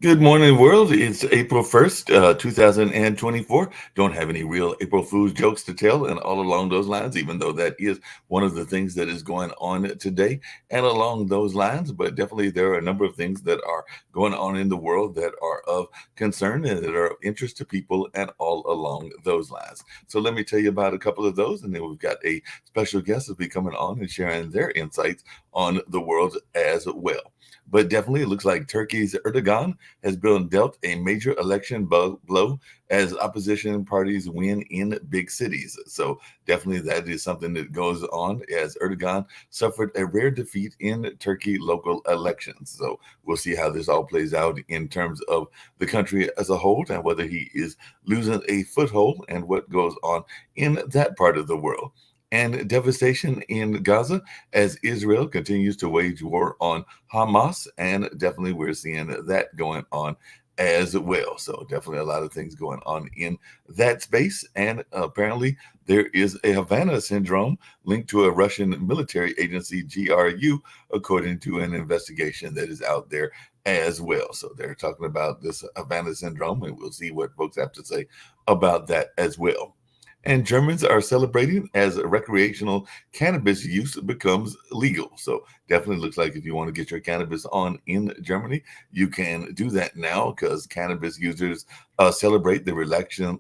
Good morning, world. It's April 1st, 2024. Don't have any real April Fool's jokes to tell, and all along those lines, even though that is one of the things that is going on today, and along those lines, but definitely there are a number of things that are going on in the world that are of concern and that are of interest to people, and all along those lines. So, let me tell you about a couple of those, and then we've got a special guest who'll be coming on and sharing their insights on the world as well. But definitely, it looks like Turkey's Erdogan has been dealt a major election blow as opposition parties win in big cities. So definitely that is something that goes on as Erdogan suffered a rare defeat in Turkey local elections. So we'll see how this all plays out in terms of the country as a whole and whether he is losing a foothold and what goes on in that part of the world. And devastation in Gaza as Israel continues to wage war on Hamas, and definitely we're seeing that going on as well. So definitely a lot of things going on in that space, and apparently there is a Havana syndrome linked to a Russian military agency, GRU, according to an investigation that is out there as well. So they're talking about this Havana syndrome, and we'll see what folks have to say about that as well. And Germans are celebrating as recreational cannabis use becomes legal. So definitely looks like if you want to get your cannabis on in Germany, you can do that now because cannabis users celebrate the relaxation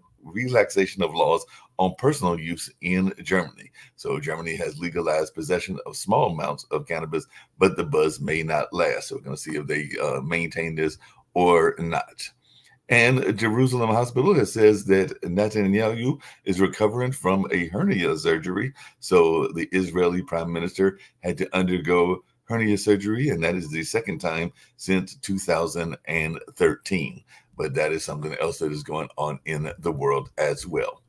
of laws on personal use in Germany. So Germany has legalized possession of small amounts of cannabis, but the buzz may not last. So we're going to see if they maintain this or not. And Jerusalem Hospital has says that Netanyahu is recovering from a hernia surgery. So the Israeli prime minister had to undergo hernia surgery, and that is the second time since 2013. But that is something else that is going on in the world as well.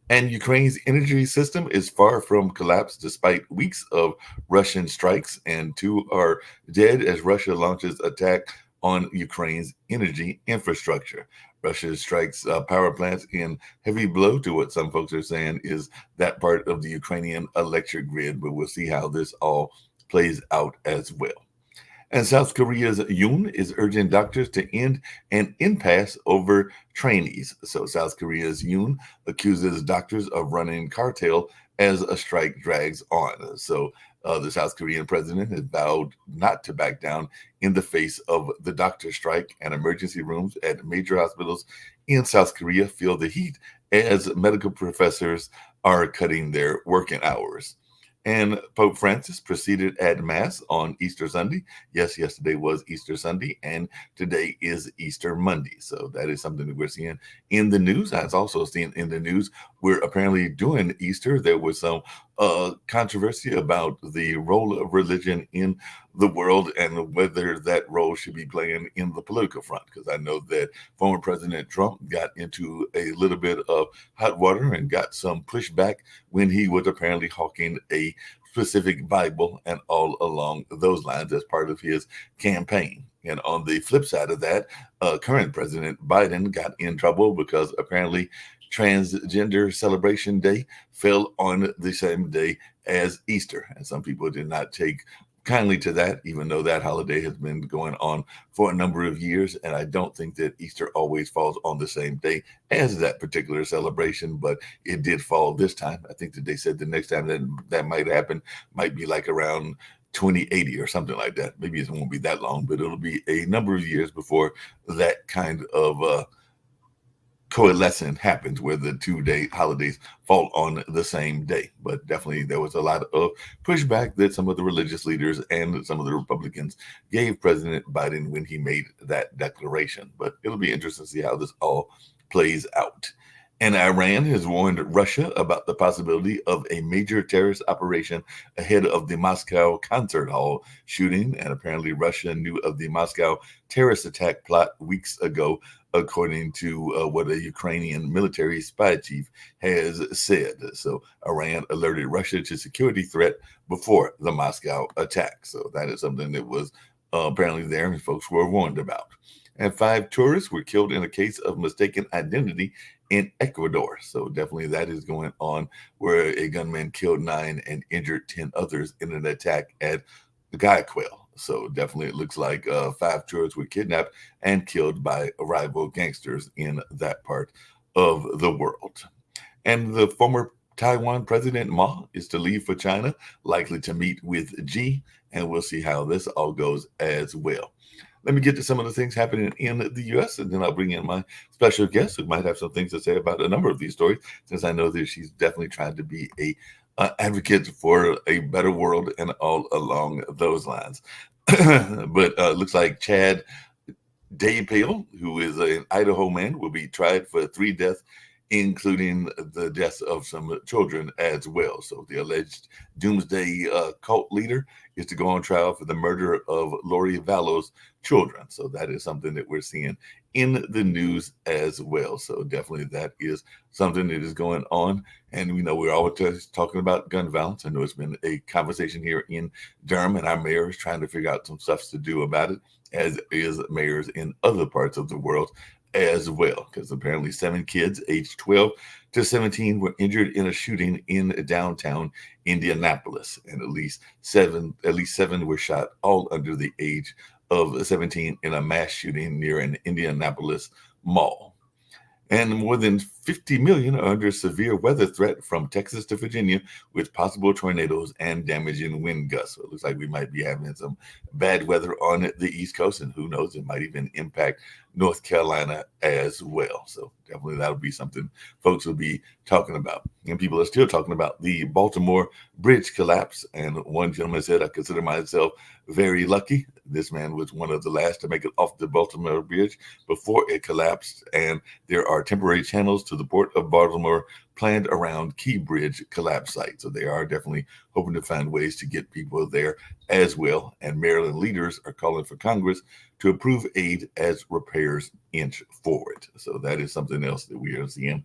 And Ukraine's energy system is far from collapse despite weeks of Russian strikes, and two are dead as Russia launches attack on Ukraine's energy infrastructure. Russia strikes power plants in heavy blow to what some folks are saying is that part of the Ukrainian electric grid, but we'll see how this all plays out as well. And South Korea's Yoon is urging doctors to end an impasse over trainees. So South Korea's Yoon accuses doctors of running cartel as a strike drags on. So the South Korean president has vowed not to back down in the face of the doctor strike, and emergency rooms at major hospitals in South Korea feel the heat as medical professors are cutting their working hours. And Pope Francis proceeded at Mass on Easter Sunday. Yes, yesterday was Easter Sunday, and today is Easter Monday. So that is something that we're seeing in the news. I was also seeing in the news we're apparently doing Easter. There was some controversy about the role of religion in the world and whether that role should be playing in the political front. Because I know that former President Trump got into a little bit of hot water and got some pushback when he was apparently hawking a specific Bible and all along those lines as part of his campaign. And on the flip side of that, current President Biden got in trouble because apparently Transgender Celebration Day fell on the same day as Easter. And some people did not take kindly to that, even though that holiday has been going on for a number of years. And I don't think that Easter always falls on the same day as that particular celebration, but it did fall this time. I think that they said the next time that might happen might be like around 2080 or something like that. Maybe it won't be that long, but it'll be a number of years before that kind of coalescence happens where the 2 day holidays fall on the same day. But definitely there was a lot of pushback that some of the religious leaders and some of the Republicans gave President Biden when he made that declaration. But it'll be interesting to see how this all plays out. And Iran has warned Russia about the possibility of a major terrorist operation ahead of the Moscow concert hall shooting. And apparently, Russia knew of the Moscow terrorist attack plot weeks ago, according to what a Ukrainian military spy chief has said. So, Iran alerted Russia to security threat before the Moscow attack. So, that is something that was apparently there and folks were warned about. And 5 tourists were killed in a case of mistaken identity in Ecuador. So definitely that is going on where a gunman killed 9 and injured 10 others in an attack at Guayaquil. So definitely, it looks like 5 tourists were kidnapped and killed by rival gangsters in that part of the world. And the former Taiwan President Ma is to leave for China, likely to meet with Xi, and we'll see how this all goes as well. Let me get to some of the things happening in the U.S., and then I'll bring in my special guest who might have some things to say about a number of these stories, since I know that she's definitely trying to be a advocate for a better world and all along those lines. But looks like Chad Daybell, who is an Idaho man, will be tried for 3 deaths, including the deaths of some children as well. So the alleged doomsday cult leader is to go on trial for the murder of Lori Vallow's children. So that is something that we're seeing in the news as well. So definitely that is something that is going on. And we know we're always talking about gun violence. I know it's been a conversation here in Durham, and our mayor is trying to figure out some stuff to do about it, as is mayors in other parts of the world as well, because apparently 7 kids aged 12 to 17 were injured in a shooting in downtown Indianapolis, and at least seven were shot, all under the age of 17, in a mass shooting near an Indianapolis mall. And more than 50 million are under severe weather threat from Texas to Virginia, with possible tornadoes and damaging wind gusts. So it looks like we might be having some bad weather on the East Coast, and who knows, it might even impact North Carolina as well. So definitely that'll be something folks will be talking about. And people are still talking about the Baltimore bridge collapse. And one gentleman said, "I consider myself very lucky. This man was one of the last to make it off the Baltimore bridge before it collapsed. And there are temporary channels to the port of Baltimore planned around key bridge collapse site." So they are definitely hoping to find ways to get people there as well. And Maryland leaders are calling for Congress to approve aid as repairs inch forward. So that is something else that we are seeing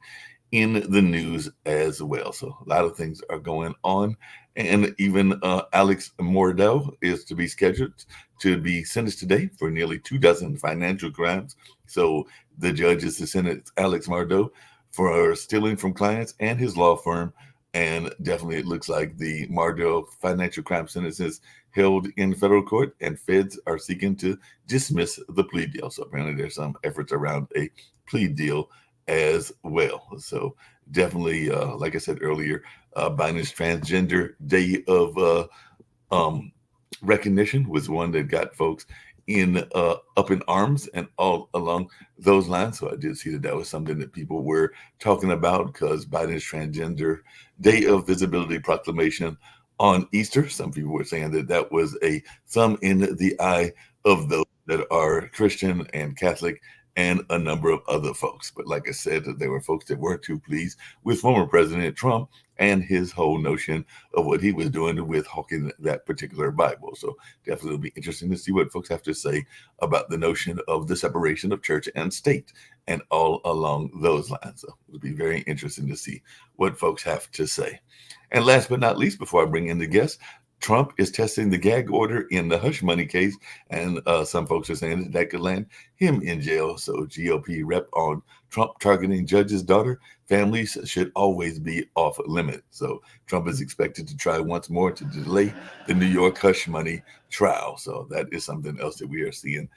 in the news as well. So a lot of things are going on. And even Alex Mordell is to be scheduled to be sentenced today for nearly 24 financial crimes. So the judge is to sentence Alex Mordell for stealing from clients and his law firm. And definitely it looks like the Mardell financial crime sentences held in federal court, and feds are seeking to dismiss the plea deal. So apparently there's some efforts around a plea deal as well. So definitely, like I said earlier, Biden's Transgender Day of recognition was one that got folks in up in arms and all along those lines. So I did see that was something that people were talking about, because Biden's Transgender Day of Visibility proclamation on Easter, some people were saying that that was a thumb in the eye of those that are Christian and Catholic and a number of other folks. But like I said, there were folks that weren't too pleased with former President Trump and his whole notion of what he was doing with hawking that particular Bible. So definitely it'll be interesting to see what folks have to say about the notion of the separation of church and state and all along those lines. So it'll be very interesting to see what folks have to say. And last but not least, before I bring in the guests, Trump is testing the gag order in the hush money case, and some folks are saying that could land him in jail. So GOP rep on Trump targeting judge's daughter, families should always be off limit. So Trump is expected to try once more to delay the New York hush money trial. So that is something else that we are seeing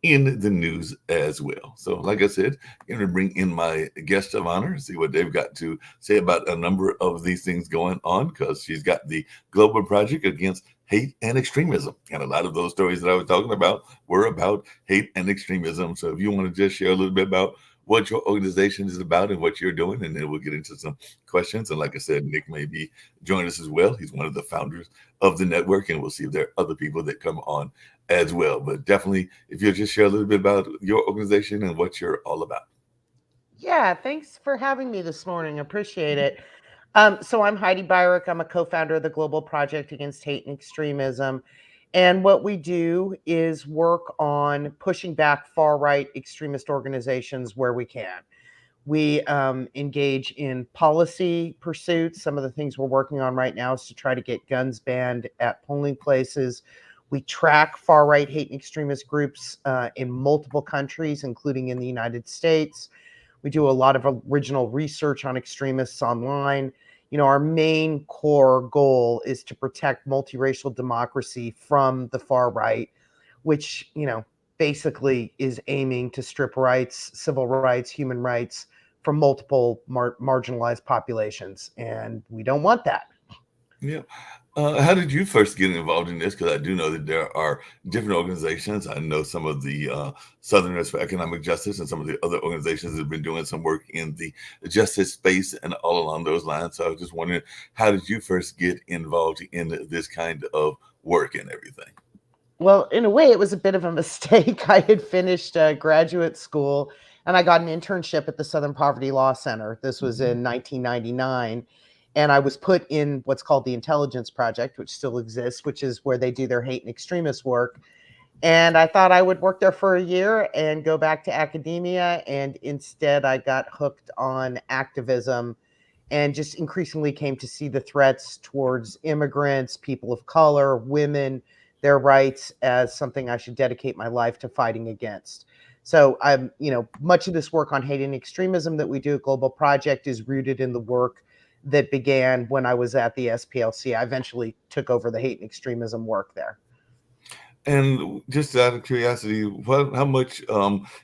in the news as well. So like I said, I'm going to bring in my guest of honor, see what they've got to say about a number of these things going on, because she's got the Global Project Against Hate and Extremism. And a lot of those stories that I was talking about were about hate and extremism. So if you want to just share a little bit about what your organization is about and what you're doing, and then we'll get into some questions. And like I said, Nick may be joining us as well. He's one of the founders of the network, and we'll see if there are other people that come on as well. But definitely, if you'll just share a little bit about your organization and what you're all about. Yeah, thanks for having me this morning. Appreciate it. So I'm Heidi Byrick. I'm a co-founder of the Global Project Against Hate and Extremism. And what we do is work on pushing back far-right extremist organizations where we can. We engage in policy pursuits. Some of the things we're working on right now is to try to get guns banned at polling places. We track far-right hate and extremist groups in multiple countries, including in the United States. We do a lot of original research on extremists online. our main core goal is to protect multiracial democracy from the far right, which, basically is aiming to strip rights, civil rights, human rights from multiple marginalized populations. And we don't want that. Yeah. How did you first get involved in this? Because I do know that there are different organizations. I know some of the Southerners for Economic Justice and some of the other organizations have been doing some work in the justice space and all along those lines. So I was just wondering, how did you first get involved in this kind of work and everything? Well, in a way, it was a bit of a mistake. I had finished graduate school and I got an internship at the Southern Poverty Law Center. This was in 1999. And I was put in what's called the Intelligence Project, which still exists, which is where they do their hate and extremist work. And I thought I would work there for a year and go back to academia. And instead, I got hooked on activism and just increasingly came to see the threats towards immigrants, people of color, women, their rights as something I should dedicate my life to fighting against. So much of this work on hate and extremism that we do at Global Project is rooted in the work that began when I was at the SPLC. I eventually took over the hate and extremism work there. And just out of curiosity, how much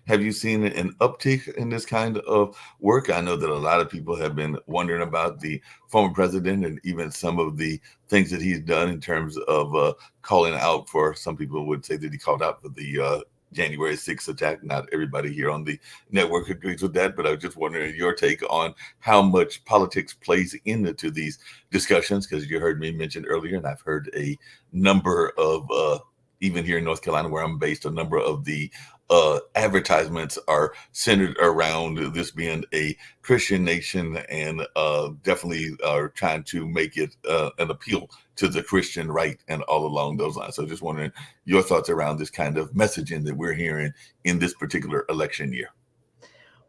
have you seen an uptick in this kind of work? I know that a lot of people have been wondering about the former president and even some of the things that he's done in terms of calling out for, some people would say that he called out for the January 6th attack. Not everybody here on the network agrees with that, but I was just wondering your take on how much politics plays into these discussions, because you heard me mention earlier, and I've heard a number of even here in North Carolina, where I'm based, a number of the advertisements are centered around this being a Christian nation, and definitely are trying to make it an appeal to the Christian right and all along those lines. So just wondering your thoughts around this kind of messaging that we're hearing in this particular election year.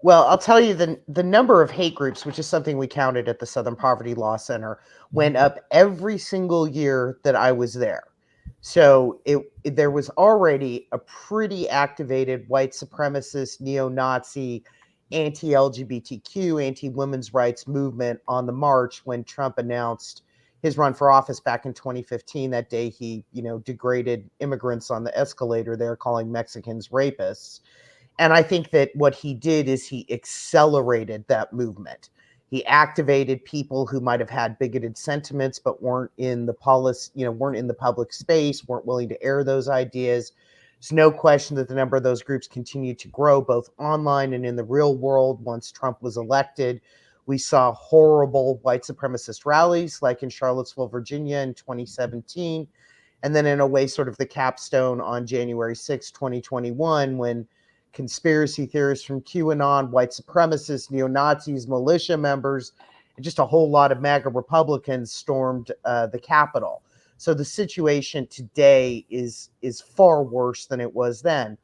Well, I'll tell you the number of hate groups, which is something we counted at the Southern Poverty Law Center, went up every single year that I was there. So there was already a pretty activated white supremacist, neo-Nazi, anti-LGBTQ, anti-women's rights movement on the march when Trump announced his run for office back in 2015. That day he, degraded immigrants on the escalator there, calling Mexicans rapists. And I think that what he did is he accelerated that movement. He activated people who might have had bigoted sentiments, but weren't in the weren't in the public space, weren't willing to air those ideas. There's no question that the number of those groups continued to grow, both online and in the real world. Once Trump was elected, we saw horrible white supremacist rallies, like in Charlottesville, Virginia in 2017. And then in a way, sort of the capstone on January 6, 2021, when conspiracy theorists from QAnon, white supremacists, neo-Nazis, militia members, and just a whole lot of MAGA Republicans stormed the Capitol. So the situation today is far worse than it was then.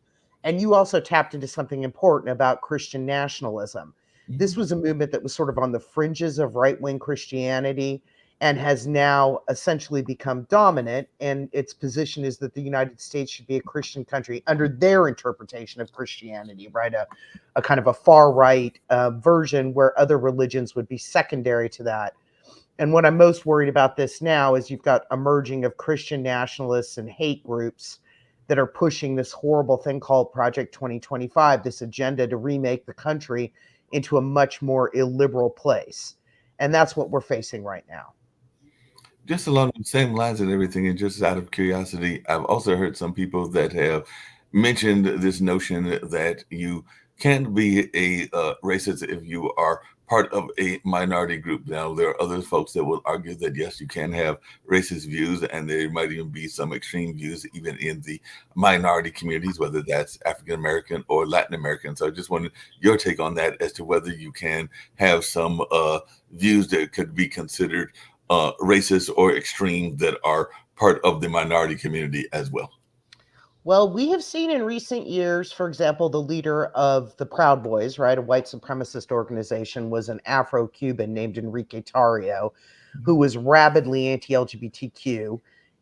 And you also tapped into something important about Christian nationalism. This was a movement that was sort of on the fringes of right-wing Christianity and has now essentially become dominant. And its position is that the United States should be a Christian country under their interpretation of Christianity, right? A kind of a far right version where other religions would be secondary to that. And what I'm most worried about this now is you've got emerging of Christian nationalists and hate groups that are pushing this horrible thing called Project 2025, this agenda to remake the country into a much more illiberal place. And that's what we're facing right now. Just along the same lines and everything, and just out of curiosity, I've also heard some people that have mentioned this notion that you can't be a racist if you are part of a minority group. Now, there are other folks that will argue that, yes, you can have racist views, and there might even be some extreme views even in the minority communities, whether that's African American or Latin American. So I just wanted your take on that as to whether you can have some views that could be considered racist or extreme that are part of the minority community as well. Well, we have seen in recent years, for example, the leader of the Proud Boys, right, a white supremacist organization, was an Afro-Cuban named Enrique Tarrio, who was rabidly anti-LGBTQ.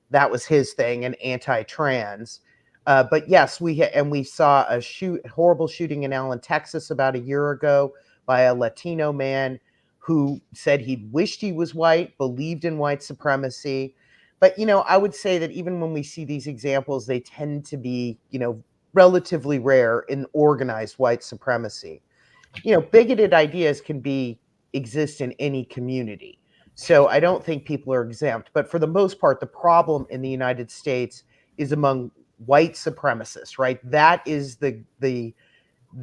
That was his thing, and anti-trans. But yes, we saw a horrible shooting in Allen, Texas about a year ago by a Latino man who said he wished he was white, believed in white supremacy. But, I would say that even when we see these examples, they tend to be, relatively rare in organized white supremacy. Bigoted ideas can exist in any community. So I don't think people are exempt. But for the most part, the problem in the United States is among white supremacists, right? That is the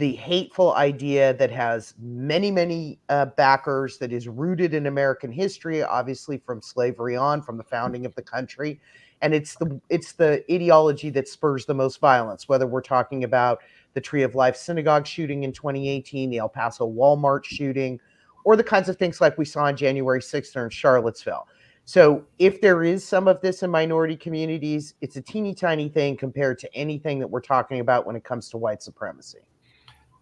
hateful idea that has many, many backers, that is rooted in American history, obviously from slavery on, from the founding of the country. And it's the ideology that spurs the most violence, whether we're talking about the Tree of Life synagogue shooting in 2018, the El Paso Walmart shooting, or the kinds of things like we saw on January 6th or in Charlottesville. So if there is some of this in minority communities, it's a teeny tiny thing compared to anything that we're talking about when it comes to white supremacy.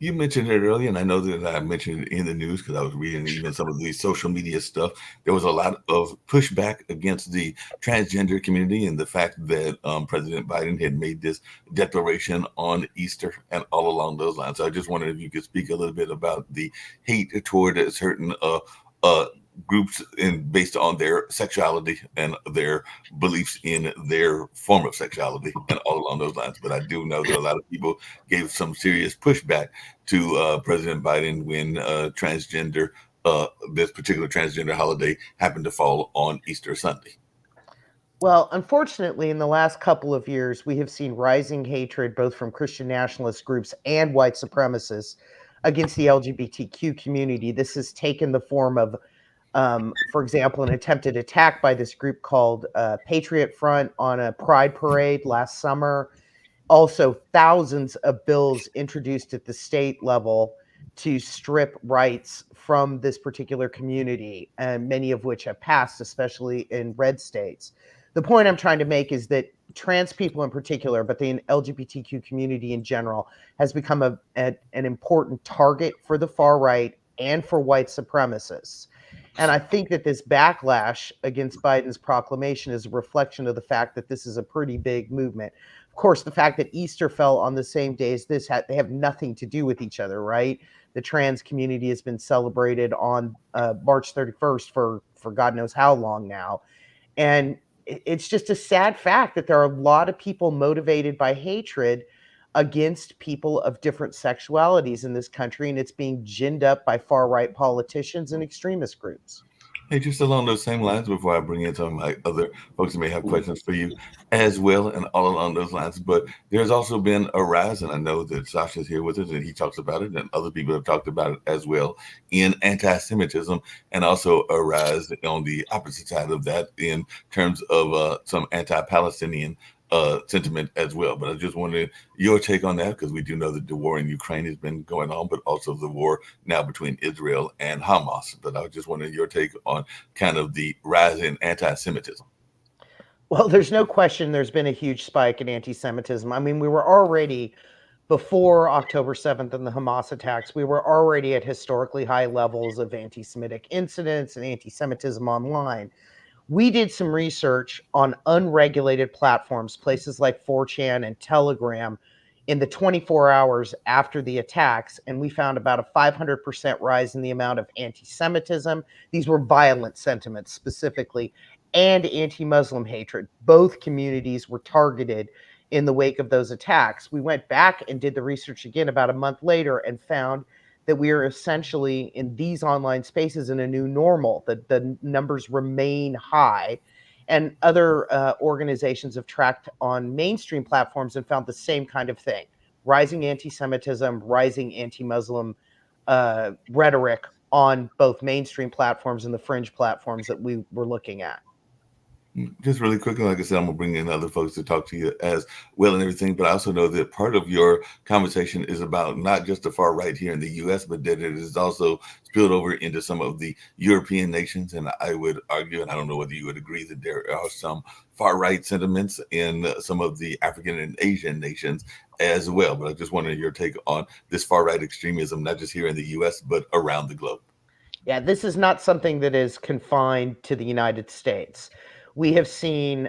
You mentioned it earlier, and I know that I mentioned it in the news because I was reading even some of the social media stuff. There was a lot of pushback against the transgender community and the fact that President Biden had made this declaration on Easter and all along those lines. So I just wondered if you could speak a little bit about the hate toward a certain uh, groups in based on their sexuality and their beliefs in their form of sexuality and all along those lines. But I do know that a lot of people gave some serious pushback to President Biden when this particular transgender holiday happened to fall on Easter Sunday. Well, unfortunately, in the last couple of years, we have seen rising hatred both from Christian nationalist groups and white supremacists against the LGBTQ community. This has taken the form of, for example, an attempted attack by this group called Patriot Front on a pride parade last summer. Also, thousands of bills introduced at the state level to strip rights from this particular community, and many of which have passed, especially in red states. The point I'm trying to make is that trans people in particular, but the LGBTQ community in general, has become an important target for the far right and for white supremacists. And I think that this backlash against Biden's proclamation is a reflection of the fact that this is a pretty big movement. Of course, the fact that Easter fell on the same day as this, they have nothing to do with each other, right? The trans community has been celebrated on March 31st for God knows how long now. And it's just a sad fact that there are a lot of people motivated by hatred against people of different sexualities in this country, and it's being ginned up by far right politicians and extremist groups. Hey, just along those same lines, before I bring in some of my other folks who may have questions for you as well, and all along those lines. But there's also been a rise, and I know that Sasha's here with us, and he talks about it, and other people have talked about it as well, in anti-Semitism, and also a rise on the opposite side of that in terms of some anti-Palestinian sentiment as well. But I just wanted your take on that because we do know that the war in Ukraine has been going on, but also the war now between Israel and Hamas. But I just wanted your take on kind of the rise in anti-Semitism. Well, there's no question there's been a huge spike in anti Semitism. I mean, we were already, before October 7th and the Hamas attacks, we were already at historically high levels of anti Semitic incidents and anti Semitism online. We did some research on unregulated platforms, places like 4chan and Telegram, in the 24 hours after the attacks, and we found about a 500% rise in the amount of anti Semitism. These were violent sentiments specifically, and anti Muslim hatred. Both communities were targeted in the wake of those attacks. We went back and did the research again about a month later and found that we are essentially in these online spaces in a new normal. The numbers remain high. And other organizations have tracked on mainstream platforms and found the same kind of thing: rising anti Semitism, rising anti Muslim rhetoric on both mainstream platforms and the fringe platforms that we were looking at. Just really quickly, like I said, I'm gonna bring in other folks to talk to you as well and everything. But I also know that part of your conversation is about not just the far right here in the U.S., but that it is also spilled over into some of the European nations. And I would argue, and I don't know whether you would agree, that there are some far right sentiments in some of the African and Asian nations as well. But I just wanted your take on this far right extremism, not just here in the U.S., but around the globe. Yeah, this is not something that is confined to the United States. We have seen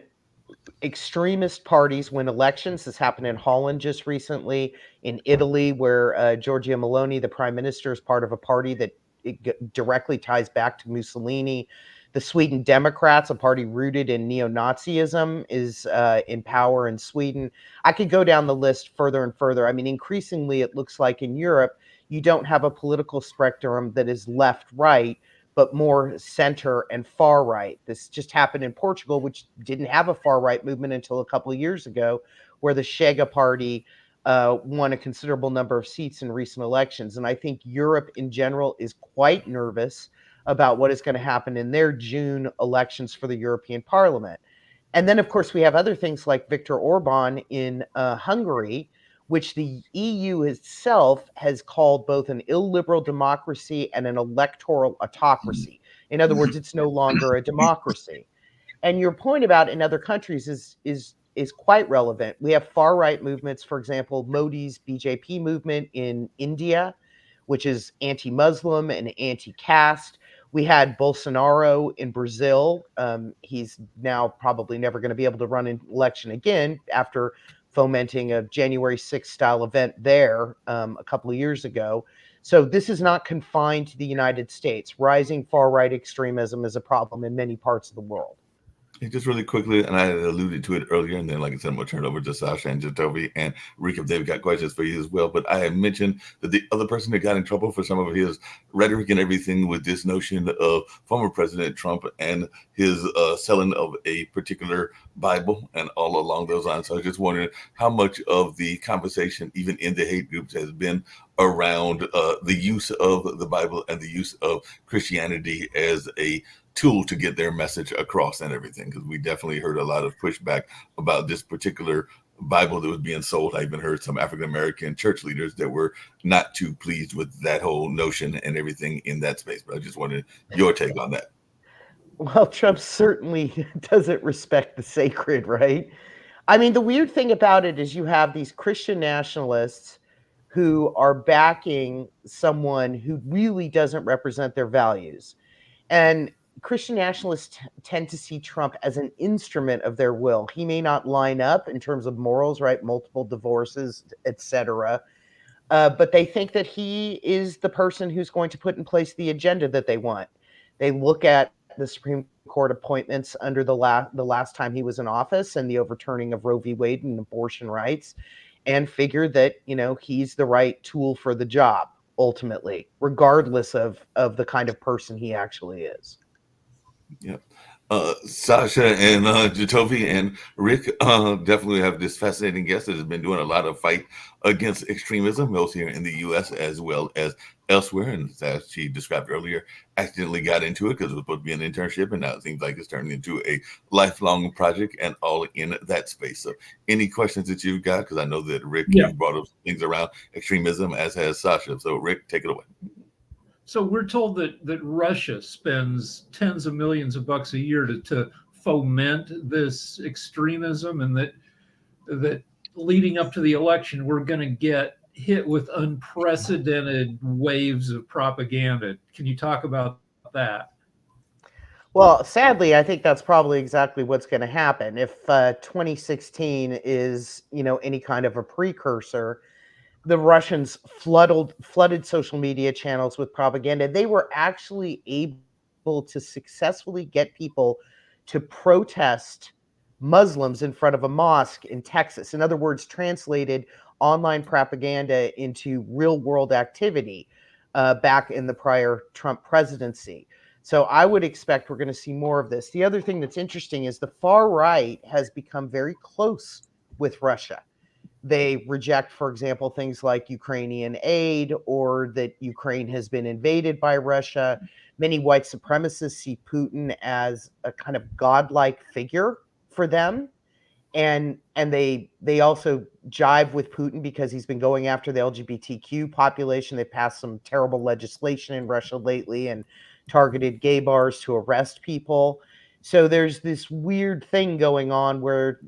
extremist parties win elections. This happened in Holland just recently, in Italy, where Giorgia Meloni, the prime minister, is part of a party that directly ties back to Mussolini. The Sweden Democrats, a party rooted in neo-Nazism, is in power in Sweden. I could go down the list further and further. I mean, increasingly, it looks like in Europe, you don't have a political spectrum that is left-right, but more center and far right. This just happened in Portugal, which didn't have a far right movement until a couple of years ago, where the Chega party won a considerable number of seats in recent elections. And I think Europe in general is quite nervous about what is going to happen in their June elections for the European Parliament. And then, of course, we have other things like Viktor Orban in Hungary, which the EU itself has called both an illiberal democracy and an electoral autocracy. In other words, it's no longer a democracy. And your point about in other countries is quite relevant. We have far right movements, for example, Modi's BJP movement in India, which is anti-Muslim and anti-caste. We had Bolsonaro in Brazil. He's now probably never going to be able to run an election again after fomenting a January 6th style event there a couple of years ago. So this is not confined to the United States. Rising far right extremism is a problem in many parts of the world. Just really quickly, and I alluded to it earlier, and then, like I said, I'm going to turn it over to Sasha and Jatovy and Rick if they've got questions for you as well. But I have mentioned that the other person that got in trouble for some of his rhetoric and everything with this notion of former President Trump and his selling of a particular Bible and all along those lines. So I was just wondering how much of the conversation, even in the hate groups, has been around the use of the Bible and the use of Christianity as a tool to get their message across and everything, because we definitely heard a lot of pushback about this particular Bible that was being sold. I even heard some African-American church leaders that were not too pleased with that whole notion and everything in that space. But I just wanted your take on that. Well, Trump certainly doesn't respect the sacred, right? I mean, the weird thing about it is you have these Christian nationalists who are backing someone who really doesn't represent their values. And Christian nationalists tend to see Trump as an instrument of their will. He may not line up in terms of morals, right? Multiple divorces, etc. But they think that he is the person who's going to put in place the agenda that they want. They look at the Supreme Court appointments under the last time he was in office and the overturning of Roe v. Wade and abortion rights, and figure that he's the right tool for the job ultimately, regardless of the kind of person he actually is. Yeah. Sasha and Jatovy and Rick definitely have this fascinating guest that has been doing a lot of fight against extremism, both here in the U.S. as well as elsewhere. And as she described earlier, accidentally got into it because it was supposed to be an internship, and now it seems like it's turned into a lifelong project and all in that space. So any questions that you've got? Because I know that Rick, you brought up things around extremism, as has Sasha. So Rick, take it away. So we're told that Russia spends tens of millions of bucks a year to foment this extremism, and that leading up to the election, we're going to get hit with unprecedented waves of propaganda. Can you talk about that? Well, sadly, I think that's probably exactly what's going to happen. If 2016 is, any kind of a precursor, the Russians flooded social media channels with propaganda. They were actually able to successfully get people to protest Muslims in front of a mosque in Texas. In other words, translated online propaganda into real world activity back in the prior Trump presidency. So I would expect we're going to see more of this. The other thing that's interesting is the far right has become very close with Russia. They reject, for example, things like Ukrainian aid or that Ukraine has been invaded by Russia. Many white supremacists see Putin as a kind of godlike figure for them. And they also jive with Putin because he's been going after the LGBTQ population. They passed some terrible legislation in Russia lately and targeted gay bars to arrest people. So there's this weird thing going on where,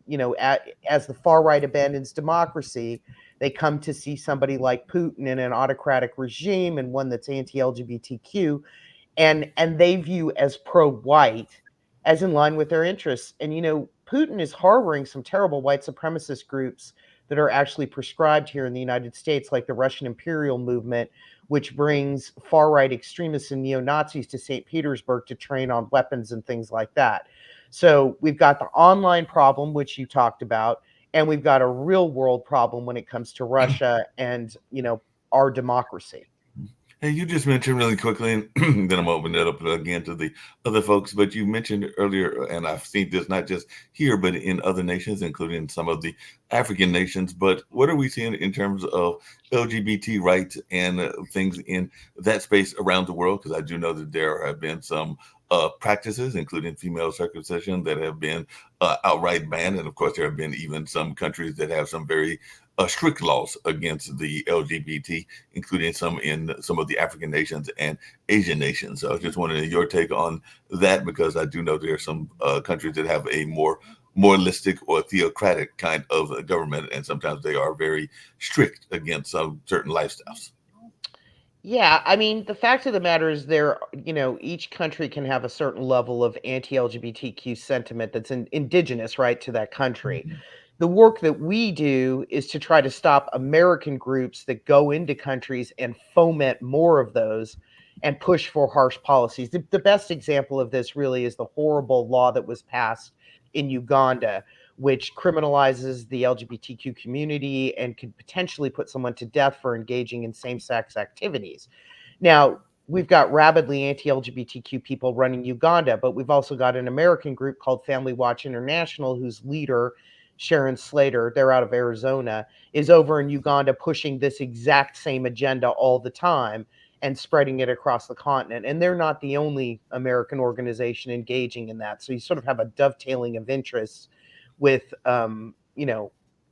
as the far right abandons democracy, they come to see somebody like Putin in an autocratic regime and one that's anti-LGBTQ, and they view as pro-white as in line with their interests. And, Putin is harboring some terrible white supremacist groups that are actually prescribed here in the United States, like the Russian Imperial Movement, which brings far-right extremists and neo-Nazis to St. Petersburg to train on weapons and things like that. So we've got the online problem, which you talked about, and we've got a real-world problem when it comes to Russia and, our democracy. Hey, you just mentioned really quickly, and then I'm opening it up again to the other folks, but you mentioned earlier, and I've seen this not just here, but in other nations, including some of the African nations. But what are we seeing in terms of LGBT rights and things in that space around the world? Because I do know that there have been some practices, including female circumcision, that have been outright banned. And of course, there have been even some countries that have some very strict laws against the LGBT, including some in some of the African nations and Asian nations. So I was just wondering your take on that, because I do know there are some countries that have a more moralistic or theocratic kind of government, and sometimes they are very strict against some certain lifestyles. Yeah, I mean, the fact of the matter is each country can have a certain level of anti-LGBTQ sentiment that's indigenous, right, to that country. Mhm. The work that we do is to try to stop American groups that go into countries and foment more of those and push for harsh policies. The best example of this really is the horrible law that was passed in Uganda, which criminalizes the LGBTQ community and could potentially put someone to death for engaging in same-sex activities. Now, we've got rabidly anti-LGBTQ people running Uganda, but we've also got an American group called Family Watch International, whose leader, Sharon Slater, they're out of Arizona, is over in Uganda pushing this exact same agenda all the time and spreading it across the continent. And they're not the only American organization engaging in that. So you sort of have a dovetailing of interests with,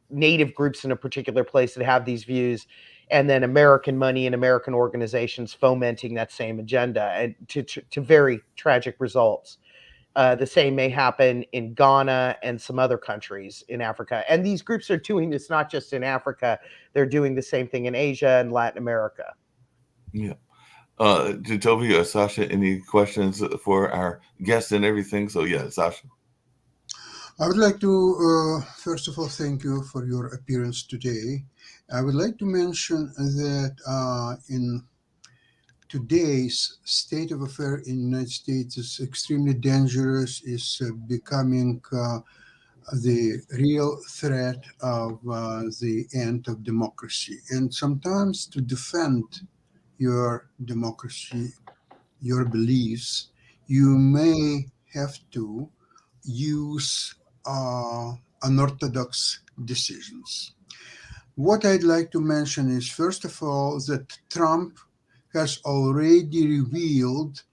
native groups in a particular place that have these views, and then American money and American organizations fomenting that same agenda, and to very tragic results. The same may happen in Ghana and some other countries in Africa. And these groups are doing this not just in Africa, they're doing the same thing in Asia and Latin America. Yeah. Jacoby or Sasha, any questions for our guests and everything? So yeah, Sasha. I would like to, first of all, thank you for your appearance today. I would like to mention that in today's state of affairs in the United States is extremely dangerous, is becoming the real threat of the end of democracy. And sometimes to defend your democracy, your beliefs, you may have to use unorthodox decisions. What I'd like to mention is, first of all, that Trump has already revealed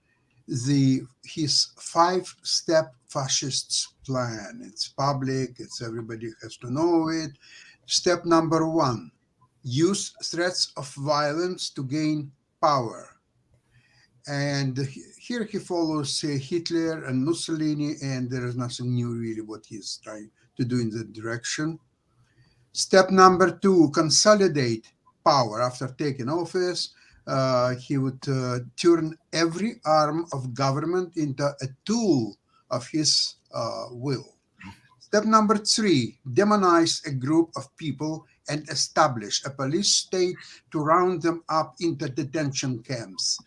his 5-step fascists plan. It's public, everybody has to know it. Step number 1, use threats of violence to gain power. And here he follows Hitler and Mussolini, and there is nothing new really what he's trying to do in that direction. Step number 2, consolidate power. After taking office, he would turn every arm of government into a tool of his will. Step number 3, demonize a group of people and establish a police state to round them up into detention camps.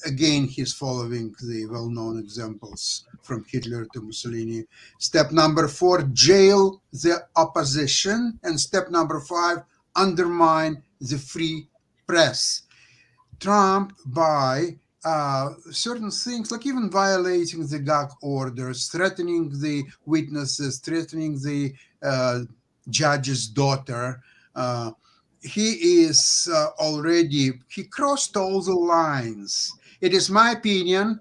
Again, he's following the well-known examples from Hitler to Mussolini. Step number 4, jail the opposition. And step number 5, undermine the free press. Trump, by certain things, like even violating the gag orders, threatening the witnesses, threatening the judge's daughter, he is he crossed all the lines. It is my opinion,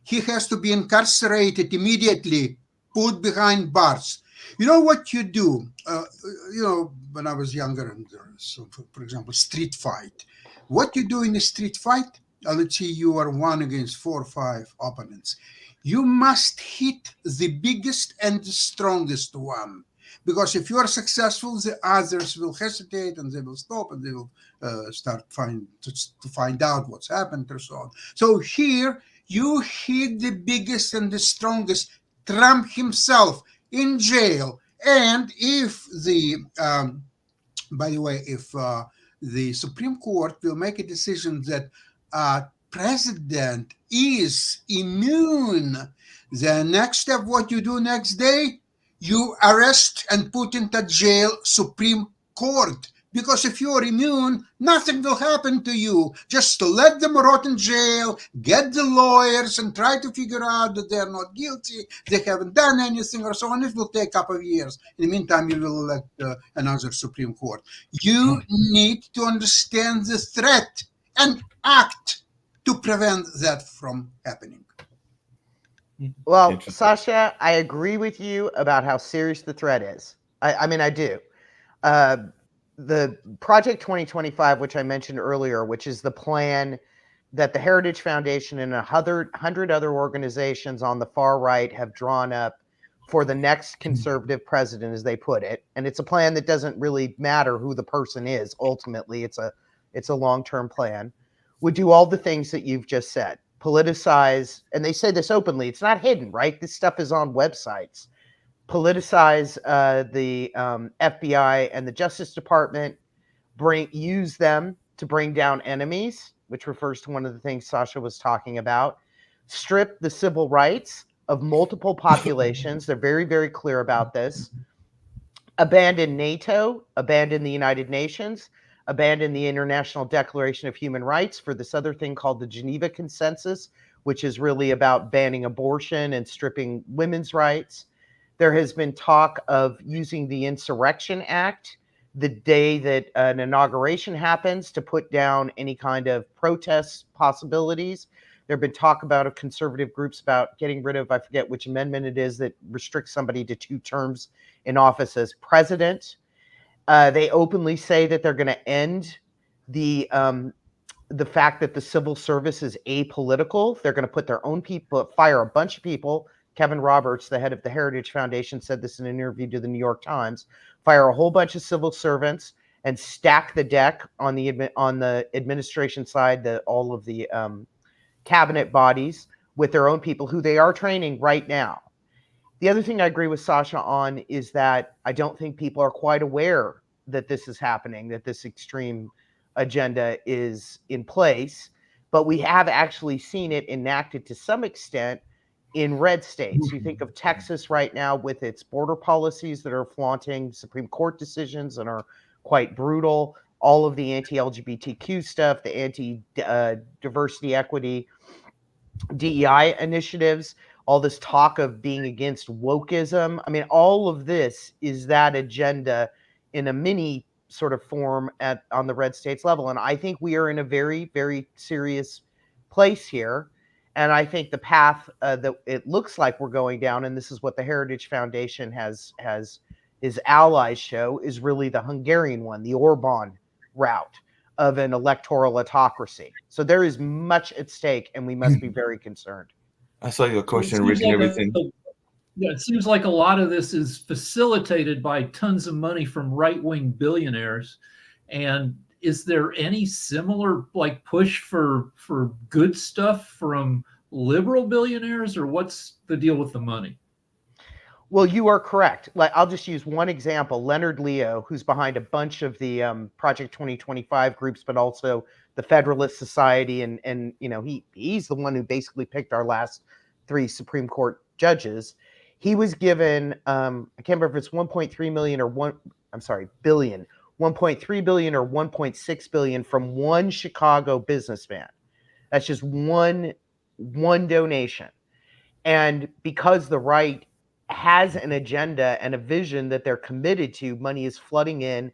he has to be incarcerated immediately, put behind bars. You know what you do? When I was younger, and so for example, street fight. What you do in a street fight, let's say you are 1 against 4 or 5 opponents. You must hit the biggest and the strongest one. Because if you are successful, the others will hesitate and they will stop and they will start to find out what's happened or so on. So here you hit the biggest and the strongest, Trump himself, in jail. And if by the way, if the Supreme Court will make a decision that president is immune, the next step, what you do next day, you arrest and put into jail Supreme Court. Because if you're immune, nothing will happen to you. Just let them rot in jail, get the lawyers, and try to figure out that they're not guilty, they haven't done anything, or so on. It will take a couple of years. In the meantime, you will elect another Supreme Court. You need to understand the threat and act to prevent that from happening. Well, Sasha, I agree with you about how serious the threat is. I mean, I do. The Project 2025, which I mentioned earlier, which is the plan that the Heritage Foundation and 100 other organizations on the far right have drawn up for the next conservative president, as they put it. And it's a plan that doesn't really matter who the person is. Ultimately, it's a long-term plan. Would do all the things that you've just said. Politicize, and they say this openly. It's not hidden, right? This stuff is on websites. Politicize the FBI and the Justice Department, use them to bring down enemies, which refers to one of the things Sasha was talking about. Strip the civil rights of multiple populations. They're very, very clear about this. Abandon NATO, abandon the United Nations, abandon the International Declaration of Human Rights for this other thing called the Geneva Consensus, which is really about banning abortion and stripping women's rights. There has been talk of using the Insurrection Act the day that an inauguration happens to put down any kind of protest possibilities. There have been talk about conservative groups about getting rid of, I forget which amendment it is, that restricts somebody to 2 terms in office as president. They openly say that they're going to end the fact that the civil service is apolitical. They're going to put their own people, fire a bunch of people. Kevin Roberts, the head of the Heritage Foundation, said this in an interview to the New York Times. Fire a whole bunch of civil servants and stack the deck on the administration side, all of the cabinet bodies with their own people who they are training right now. The other thing I agree with Sasha on is that I don't think people are quite aware that this is happening, that this extreme agenda is in place, but we have actually seen it enacted to some extent in red states. You think of Texas right now with its border policies that are flaunting Supreme Court decisions and are quite brutal. All of the anti-LGBTQ stuff, the anti-diversity, equity, DEI initiatives, all this talk of being against wokeism. I mean, all of this is that agenda in a mini sort of form on the red states level. And I think we are in a very, very serious place here. And I think the path that it looks like we're going down, and this is what the Heritage Foundation has his allies show, is really the Hungarian one, the Orban route of an electoral autocracy. So there is much at stake, and we must be very concerned. I saw your question, Rick, and everything. It seems like a lot of this is facilitated by tons of money from right-wing billionaires. And is there any similar push for good stuff from liberal billionaires, or what's the deal with the money? Well, you are correct. I'll just use one example. Leonard Leo, who's behind a bunch of the Project 2025 groups, but also the Federalist Society, and he's the one who basically picked our last 3 Supreme Court judges. He was given I can't remember if it's 1.3 million or billion. 1.3 billion or 1.6 billion from one Chicago businessman. That's just one donation. And because the right has an agenda and a vision that they're committed to, money is flooding in,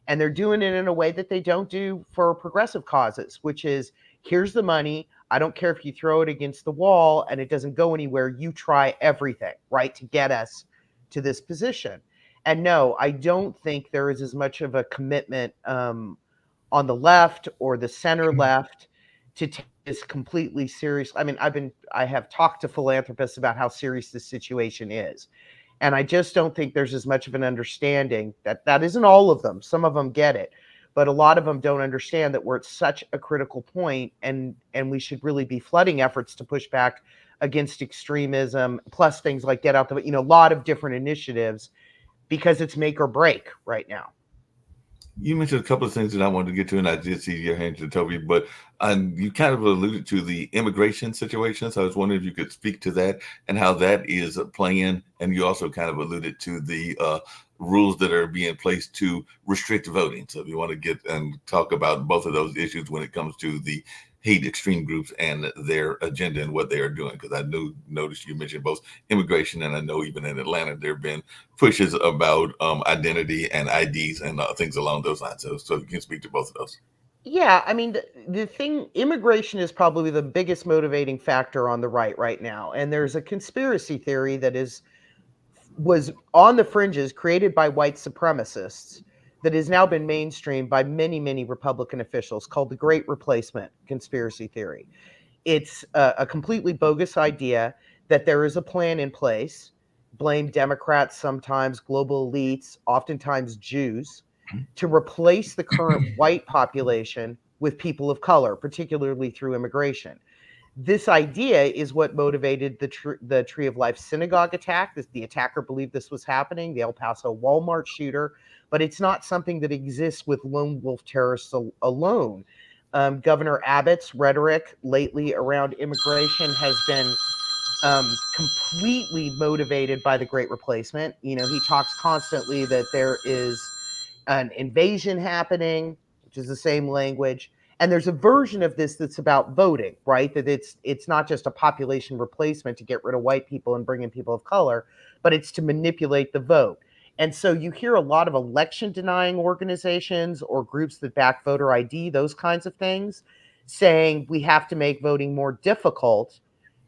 and they're doing it in a way that they don't do for progressive causes, which is, here's the money. I don't care if you throw it against the wall and it doesn't go anywhere. You try everything, right, to get us to this position. And no, I don't think there is as much of a commitment on the left or the center left to take this completely serious. I mean, I have talked to philanthropists about how serious this situation is. And I just don't think there's as much of an understanding that isn't all of them. Some of them get it, but a lot of them don't understand that we're at such a critical point, and we should really be flooding efforts to push back against extremism, plus things like Get Out the, a lot of different initiatives, because it's make or break right now. You mentioned a couple of things that I wanted to get to, and I did see your hand to Toby, but you kind of alluded to the immigration situation. So I was wondering if you could speak to that and how that is playing. And you also kind of alluded to the rules that are being placed to restrict voting. So if you want to get and talk about both of those issues when it comes to the hate extreme groups and their agenda and what they are doing, because I noticed you mentioned both immigration, and I know even in Atlanta there have been pushes about identity and IDs and things along those lines. So you can speak to both of those. Yeah, I mean, the thing, immigration is probably the biggest motivating factor on the right now. And there's a conspiracy theory that was on the fringes, created by white supremacists, that has now been mainstreamed by many Republican officials, called the Great Replacement conspiracy theory. It's a completely bogus idea that there is a plan in place, blame Democrats sometimes, global elites, oftentimes Jews, to replace the current white population with people of color, particularly through immigration. This idea is what motivated the Tree of Life synagogue attack. The attacker believed this was happening, the El Paso Walmart shooter, but it's not something that exists with lone wolf terrorists alone. Governor Abbott's rhetoric lately around immigration has been completely motivated by the Great Replacement. You know, he talks constantly that there is an invasion happening, which is the same language. And there's a version of this that's about voting, right? That it's not just a population replacement to get rid of white people and bring in people of color, but it's to manipulate the vote. And so you hear a lot of election denying organizations or groups that back voter ID, those kinds of things, saying we have to make voting more difficult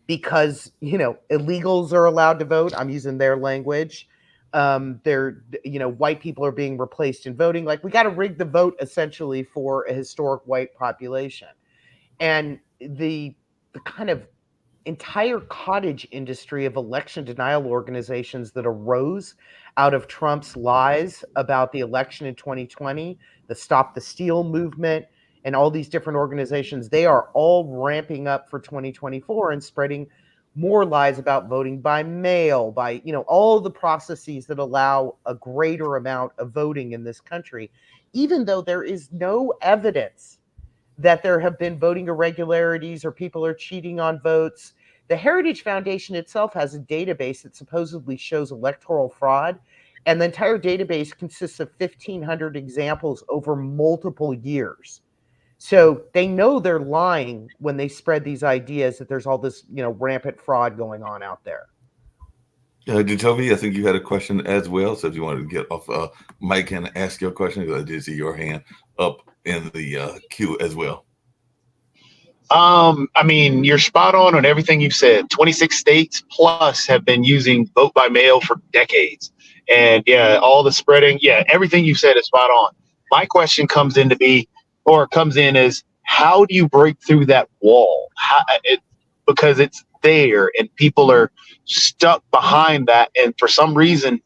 because, you know, illegals are allowed to vote. I'm using their language. White people are being replaced in voting. Like, we got to rig the vote essentially for a historic white population. And the kind of entire cottage industry of election denial organizations that arose out of Trump's lies about the election in 2020, the Stop the Steal movement, and all these different organizations, they are all ramping up for 2024 and spreading more lies about voting by mail, by, you know, all the processes that allow a greater amount of voting in this country, even though there is no evidence that there have been voting irregularities or people are cheating on votes. The Heritage Foundation itself has a database that supposedly shows electoral fraud, and the entire database consists of 1,500 examples over multiple years. So they know they're lying when they spread these ideas that there's all this, you know, rampant fraud going on out there. Jacoby, I think you had a question as well. So if you wanted to get off mic and ask your question, I did see your hand up in the queue as well. I mean, you're spot on everything you've said. 26 states plus have been using vote by mail for decades. And yeah, all the spreading. Yeah, everything you said is spot on. My question comes in is, how do you break through that wall? Because it's there and people are stuck behind that. And for some reason,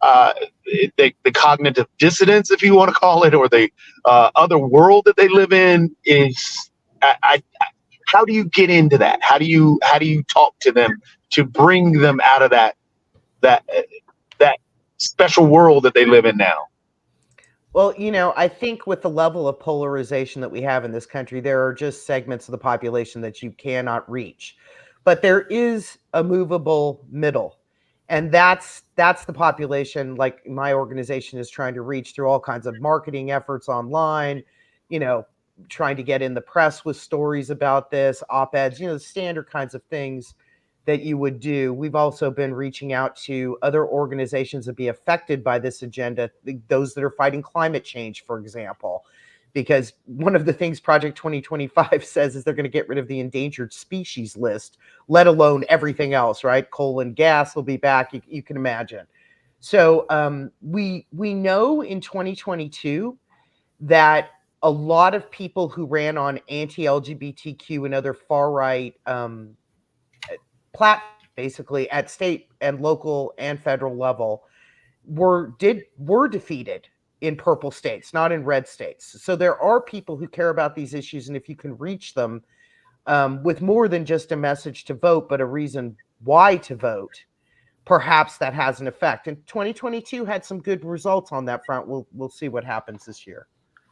the cognitive dissonance, if you want to call it, or the other world that they live in is, how do you get into that? How do you talk to them to bring them out of that special world that they live in now? Well, you know, I think with the level of polarization that we have in this country, there are just segments of the population that you cannot reach. But there is a movable middle. And that's the population like my organization is trying to reach through all kinds of marketing efforts online, you know, trying to get in the press with stories about this, op-eds, you know, the standard kinds of things that you would do. We've also been reaching out to other organizations that be affected by this agenda, those that are fighting climate change, for example, because one of the things Project 2025 says is they're going to get rid of the endangered species list, let alone everything else, right? Coal and gas will be back, you can imagine. So we know in 2022 that a lot of people who ran on anti-LGBTQ and other far-right platforms, basically at state and local and federal level, were defeated in purple states, not in red states. So there are people who care about these issues, and if you can reach them with more than just a message to vote, but a reason why to vote, perhaps that has an effect. And 2022 had some good results on that front. We'll see what happens this year.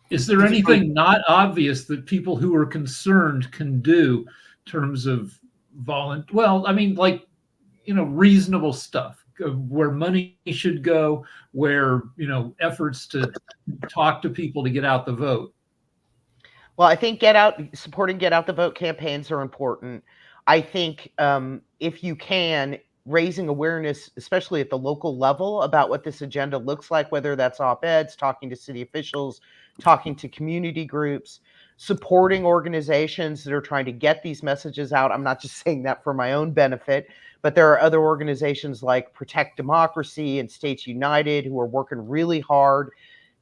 Is there anything not obvious that people who are concerned can do in terms of reasonable stuff, where money should go, where, efforts to talk to people to get out the vote? Well, I think supporting Get Out the Vote campaigns are important. I think if you can, raising awareness, especially at the local level, about what this agenda looks like, whether that's op-eds, talking to city officials, talking to community groups, supporting organizations that are trying to get these messages out. I'm not just saying that for my own benefit, but there are other organizations like Protect Democracy and States United who are working really hard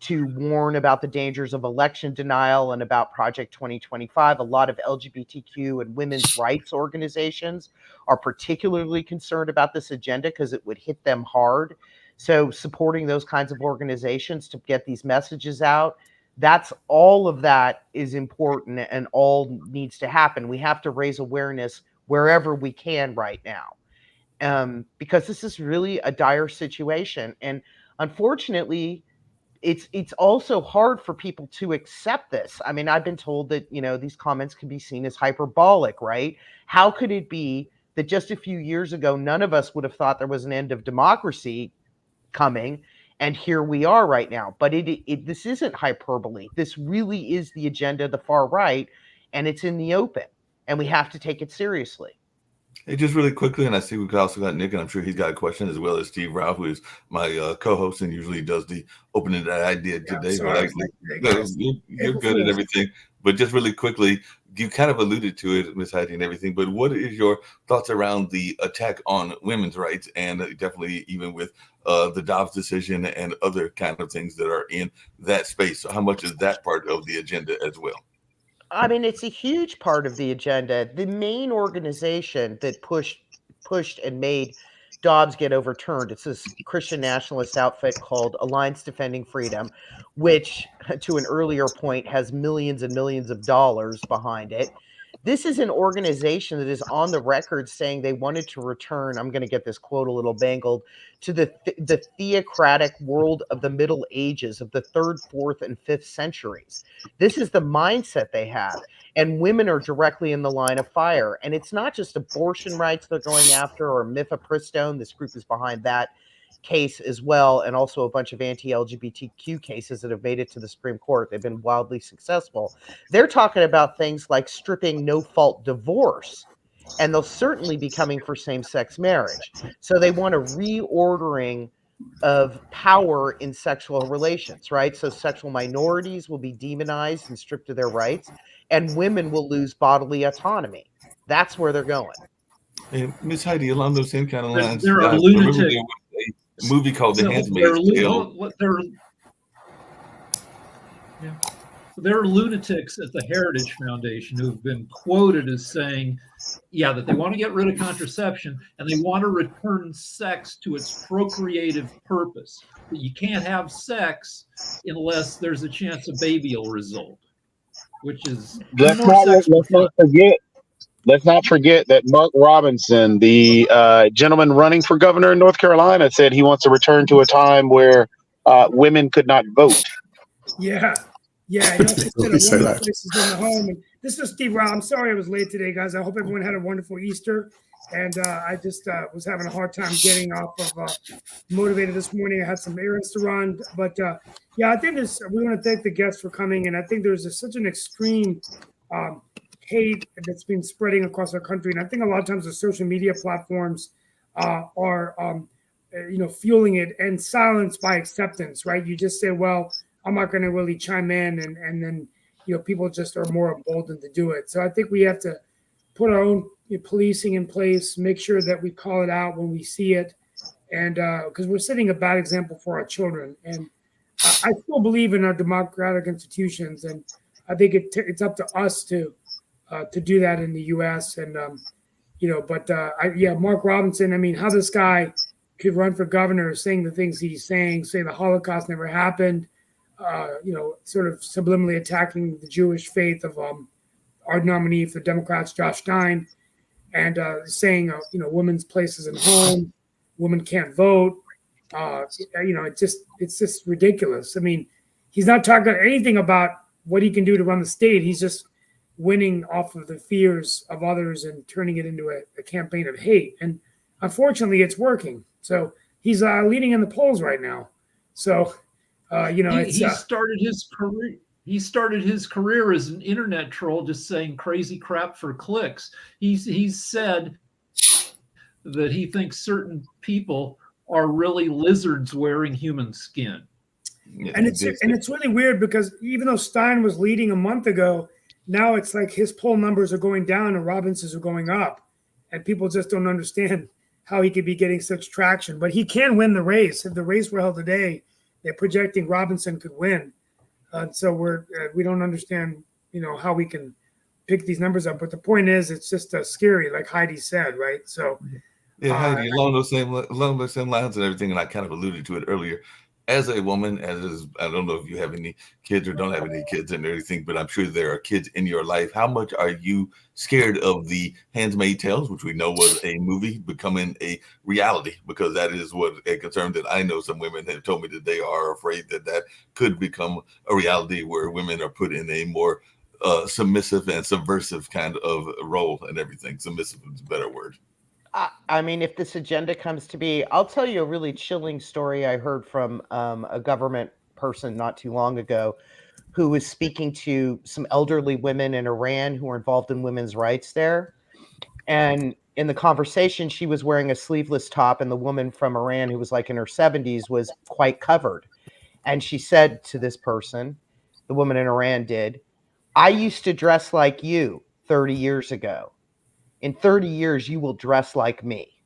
to warn about the dangers of election denial and about Project 2025. A lot of LGBTQ and women's rights organizations are particularly concerned about this agenda because it would hit them hard. So supporting those kinds of organizations to get these messages out, all of that is important and all needs to happen. We have to raise awareness wherever we can right now, because this is really a dire situation. And unfortunately, it's also hard for people to accept this. I mean, I've been told that, these comments can be seen as hyperbolic, right? How could it be that just a few years ago, none of us would have thought there was an end of democracy coming, and here we are right now? But this isn't hyperbole. This really is the agenda of the far right, and it's in the open, and we have to take it seriously. Hey, just really quickly, and I see we've also got Nick, and I'm sure he's got a question, as well as Steve Ralph, who is my co-host and usually does the opening that I did today. You're good at everything. But just really quickly, you kind of alluded to it, Ms. Heidi, and everything, but what is your thoughts around the attack on women's rights, and definitely even with the Dobbs decision and other kind of things that are in that space? So how much is that part of the agenda as well? I mean, it's a huge part of the agenda. The main organization that pushed and made Dobbs get overturned, it's this Christian nationalist outfit called Alliance Defending Freedom, which, to an earlier point, has millions and millions of dollars behind it. This is an organization that is on the record saying they wanted to return, I'm going to get this quote a little bangled, to the theocratic world of the Middle Ages, of the 3rd, 4th, and 5th centuries. This is the mindset they have. And women are directly in the line of fire. And it's not just abortion rights they're going after, or mifepristone. This group is behind that case as well, and also a bunch of anti-LGBTQ cases that have made it to the Supreme Court. They've been wildly successful. They're talking about things like stripping no-fault divorce, and they'll certainly be coming for same-sex marriage. So they want a reordering of power in sexual relations, right? So sexual minorities will be demonized and stripped of their rights, and women will lose bodily autonomy. That's where they're going. Hey, Ms. Heidi, along those same kind of lines, there are lunatics. A movie called The Handmaid's Tale. There are lunatics at the Heritage Foundation who have been quoted as saying, that they want to get rid of contraception and they want to return sex to its procreative purpose. That you can't have sex unless there's a chance a baby will result, which is let's not forget that Mark Robinson, the gentleman running for governor in North Carolina, said he wants to return to a time where women could not vote. Yeah. Places in the home. And this is Steve Rao. I'm sorry I was late today, guys. I hope everyone had a wonderful Easter. And I just was having a hard time getting off of motivated this morning. I had some errands to run. But I think we want to thank the guests for coming. And I think there's such an extreme hate that's been spreading across our country. And I think a lot of times the social media platforms are fueling it, and silence by acceptance, right? You just say, well, I'm not going to really chime in. And then, people just are more emboldened to do it. So I think we have to put our own policing in place, make sure that we call it out when we see it. And because we're setting a bad example for our children. And I still believe in our democratic institutions. And I think it's up to us to do that in the U.S. And, Mark Robinson, I mean, how this guy could run for governor saying the things he's saying, say the Holocaust never happened, sort of subliminally attacking the Jewish faith of our nominee for Democrats, Josh Stein, and saying, women's places in home, women can't vote. It's just ridiculous. I mean, he's not talking anything about what he can do to run the state. He's just winning off of the fears of others and turning it into a campaign of hate. And unfortunately, it's working. So he's leading in the polls right now. So, he started his career. He started his career as an internet troll, just saying crazy crap for clicks. He's said that he thinks certain people are really lizards wearing human skin. Yeah, and it's really weird because even though Stein was leading a month ago, now it's like his poll numbers are going down and Robinson's are going up, and people just don't understand how he could be getting such traction. But he can win the race. If the race were held today, they're projecting Robinson could win. So we don't understand, how we can pick these numbers up. But the point is, it's just scary, like Heidi said, right? So yeah, Heidi, along those same lines and everything, and I kind of alluded to it earlier. As a woman, I don't know if you have any kids or don't have any kids and everything, but I'm sure there are kids in your life. How much are you scared of the Handmaid's Tales, which we know was a movie, becoming a reality? Because that is what a concern that I know some women have told me that they are afraid that could become a reality where women are put in a more submissive and subversive kind of role and everything. Submissive is a better word. I mean, if this agenda comes to be, I'll tell you a really chilling story I heard from a government person not too long ago who was speaking to some elderly women in Iran who were involved in women's rights there. And in the conversation, she was wearing a sleeveless top, and the woman from Iran who was like in her 70s was quite covered. And she said to this person, the woman in Iran did, "I used to dress like you 30 years ago. In 30 years, you will dress like me."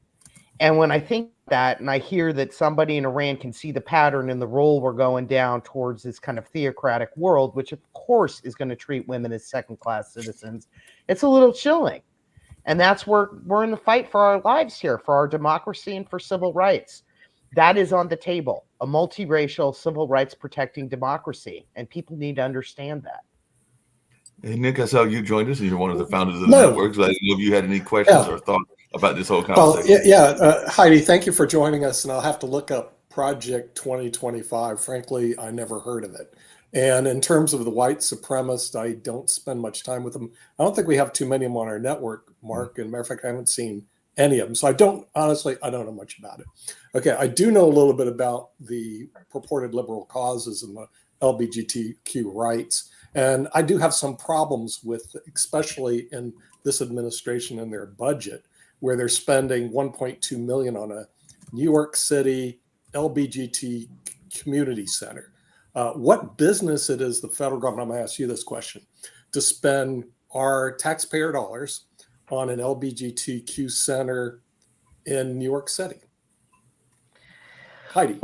And when I think that, and I hear that somebody in Iran can see the pattern and the role we're going down towards this kind of theocratic world, which of course is going to treat women as second-class citizens, it's a little chilling. And that's where we're in the fight for our lives here, for our democracy and for civil rights. That is on the table, a multiracial, civil rights protecting democracy. And people need to understand that. Hey, Nick, I saw you joined us, and you're one of the founders of the network. So I don't know if you had any questions or thoughts about this whole conversation. Heidi, thank you for joining us, and I'll have to look up Project 2025. Frankly, I never heard of it. And in terms of the white supremacists, I don't spend much time with them. I don't think we have too many of them on our network, Mark. And matter of fact, I haven't seen any of them. So I don't know much about it. Okay, I do know a little bit about the purported liberal causes and the LGBTQ rights. And I do have some problems with, especially in this administration and their budget, where they're spending $1.2 million on a New York City LGBT community center. What business it is the federal government, I'm going to ask you this question, to spend our taxpayer dollars on an LGBTQ center in New York City? Heidi.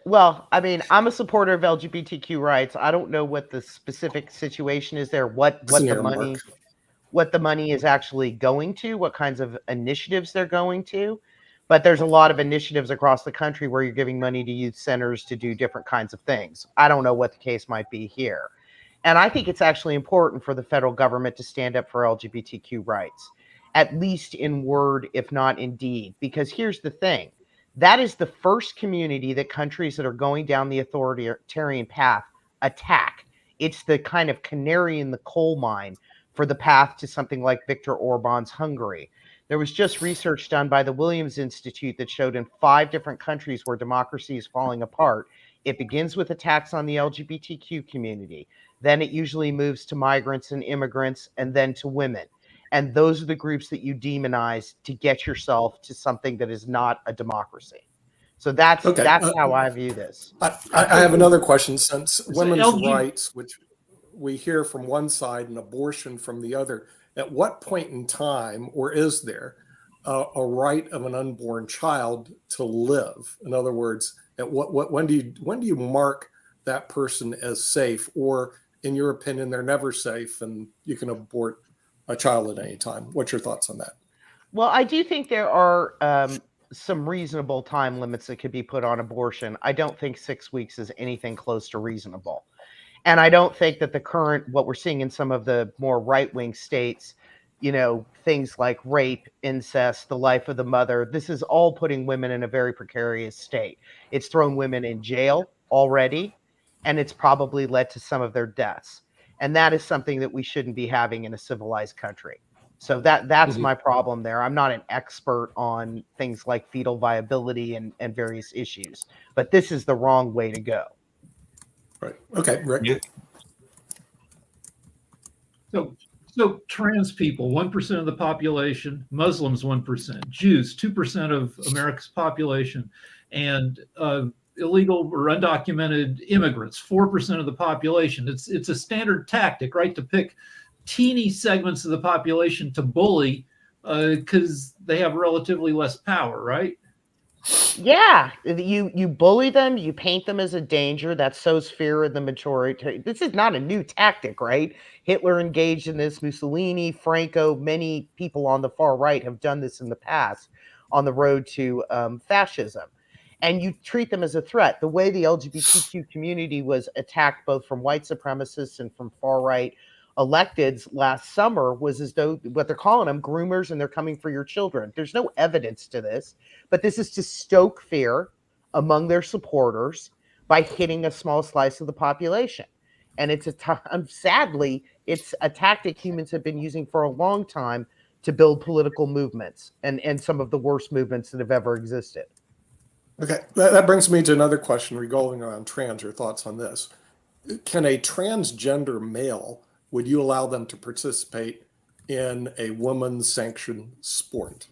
Well, I mean, I'm a supporter of LGBTQ rights. I don't know what the specific situation is there, what the money is actually going to, what kinds of initiatives they're going to. But there's a lot of initiatives across the country where you're giving money to youth centers to do different kinds of things. I don't know what the case might be here. And I think it's actually important for the federal government to stand up for LGBTQ rights, at least in word, if not in deed. Because here's the thing. That is the first community that countries that are going down the authoritarian path attack. It's the kind of canary in the coal mine for the path to something like Viktor Orban's Hungary. There was just research done by the Williams Institute that showed in 5 different countries where democracy is falling apart, it begins with attacks on the LGBTQ community. Then it usually moves to migrants and immigrants, and then to women. And those are the groups that you demonize to get yourself to something that is not a democracy. So that's how I view this. I have another question. Since women's rights, which we hear from one side and abortion from the other, at what point in time, or is there a right of an unborn child to live? In other words, when do you mark that person as safe, or in your opinion, they're never safe and you can abort a child at any time? What's your thoughts on that? Well, I do think there are some reasonable time limits that could be put on abortion. I don't think 6 weeks is anything close to reasonable. And I don't think that what we're seeing in some of the more right-wing states things like rape, incest, the life of the mother. This is all putting women in a very precarious state. It's thrown women in jail already, and it's probably led to some of their deaths. And that is something that we shouldn't be having in a civilized country. So that's my problem there. I'm not an expert on things like fetal viability and various issues, but this is the wrong way to go. Right. Okay, Rick. Yeah. So trans people, 1% of the population, Muslims 1%, Jews 2% of America's population, and illegal or undocumented immigrants 4% of the population. It's a standard tactic, right, to pick teeny segments of the population to bully because they have relatively less power, right? Yeah, you bully them, you paint them as a danger. That sows fear in the majority. This is not a new tactic, right? Hitler engaged in this, Mussolini, Franco, many people on the far right have done this in the past on the road to fascism. And you treat them as a threat. The way the LGBTQ community was attacked both from white supremacists and from far right electeds last summer was as though what they're calling them groomers and they're coming for your children. There's no evidence to this, but this is to stoke fear among their supporters by hitting a small slice of the population. And sadly, it's a tactic humans have been using for a long time to build political movements and some of the worst movements that have ever existed. Okay, that brings me to another question revolving around trans. Your thoughts on this? Can a transgender male, would you allow them to participate in a woman's sanctioned sport?